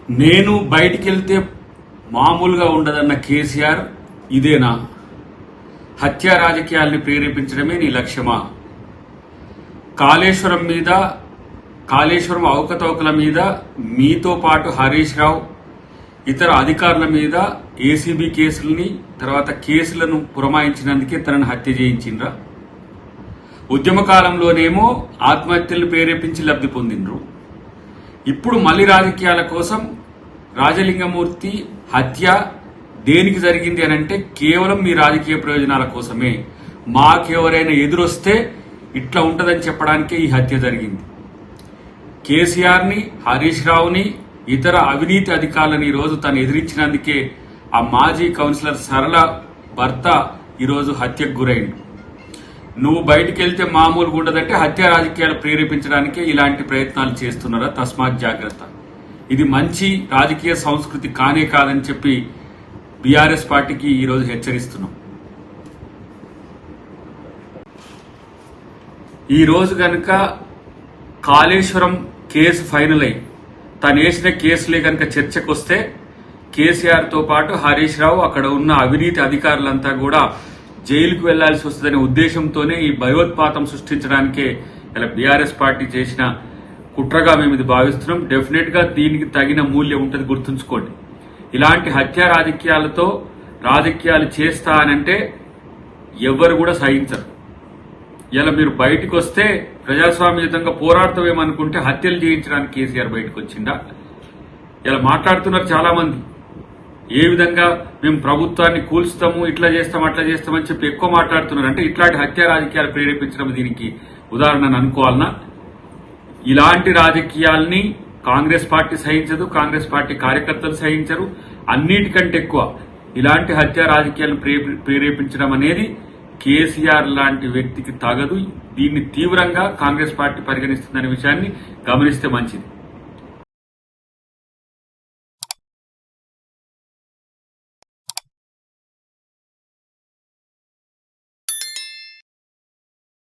నేను బయటికి వెళ్తే మామూలుగా ఉండదన్న కేసీఆర్ ఇదేనా? హత్యా రాజకీయాల్ని ప్రేరేపించడమే నీ లక్ష్యమా? కాళేశ్వరం అవకతవకల మీద మీతో పాటు హరీష్ రావు ఇతర అధికారుల మీద ఏసీబీ కేసుల్ని తర్వాత కేసులను పురమాయించినందుకే తనను హత్య చేయించిండ్రా? ఉద్యమ కాలంలోనేమో ఆత్మహత్యలు ప్రేరేపించి లబ్ధి పొందిండ్రు. ఇప్పుడు మళ్లీ రాజకీయాల కోసం రాజలింగమూర్తి హత్య దేనికి జరిగింది అని అంటే కేవలం మీ రాజకీయ ప్రయోజనాల కోసమే. మాకెవరైనా ఎదురొస్తే ఇట్లా ఉంటదని చెప్పడానికే ఈ హత్య జరిగింది. కేసీఆర్ని, హరీష్ రావుని, ఇతర అవినీతి అధికారులను ఈరోజు తను ఎదిరించినందుకే ఆ మాజీ కౌన్సిలర్ సరళ భర్త ఈరోజు హత్యకు గురైండు. నువ్వు బయటికి వెళ్తే మామూలుగా ఉండదంటే హత్య రాజకీయాలు ప్రేరేపించడానికే ఇలాంటి ప్రయత్నాలు చేస్తున్నారా? తస్మాత్ జాగ్రత్త. ఇది మంచి రాజకీయ సంస్కృతి కానే కాదని చెప్పి బీఆర్ఎస్ పార్టీకి ఈరోజు హెచ్చరిస్తున్నాం. ఈ రోజు గనక కాళేశ్వరం కేసు ఫైనల్ అయి తను వేసిన కేసులే కనుక చర్చకు వస్తే కేసీఆర్ తో పాటు హరీష్ రావు అక్కడ ఉన్న అవినీతి అధికారులంతా కూడా జైలుకు వెళ్లాల్సి వస్తుందనే ఉద్దేశంతోనే ఈ భయోత్పాతం సృష్టించడానికే ఇలా బీఆర్ఎస్ పార్టీ చేసిన కుట్రగా మేము ఇది భావిస్తున్నాం. డెఫినెట్ గా దీనికి తగిన మూల్యం ఉంటుంది, గుర్తుంచుకోండి. ఇలాంటి హత్యా రాజకీయాలతో రాజకీయాలు చేస్తా అనంటే ఎవరు కూడా సహించరు. ఇలా మీరు బయటకు వస్తే ప్రజాస్వామ్యయుతంగా పోరాడతామేమనుకుంటే హత్యలు చేయించడానికి కేసీఆర్ బయటకు వచ్చిందా? ఇలా మాట్లాడుతున్నారు చాలా మంది. ఏ విధంగా మేము ప్రభుత్వాన్ని కూల్స్తాము, ఇట్లా చేస్తాం, అట్లా చేస్తామని చెప్పి ఎక్కువ మాట్లాడుతున్నారు. అంటే ఇట్లాంటి హత్యా రాజకీయాలు ప్రేరేపించడం దీనికి ఉదాహరణ అనుకోవాలనా? ఇలాంటి రాజకీయాల్ని కాంగ్రెస్ పార్టీ సహించదు, కాంగ్రెస్ పార్టీ కార్యకర్తలు సహించరు. అన్నిటికంటే ఎక్కువ ఇలాంటి హత్యా రాజకీయాలను ప్రేరేపించడం అనేది కేసీఆర్ లాంటి వ్యక్తికి తగదు. దీన్ని తీవ్రంగా కాంగ్రెస్ పార్టీ పరిగణిస్తుందనే విషయాన్ని గమనిస్తే మంచిది.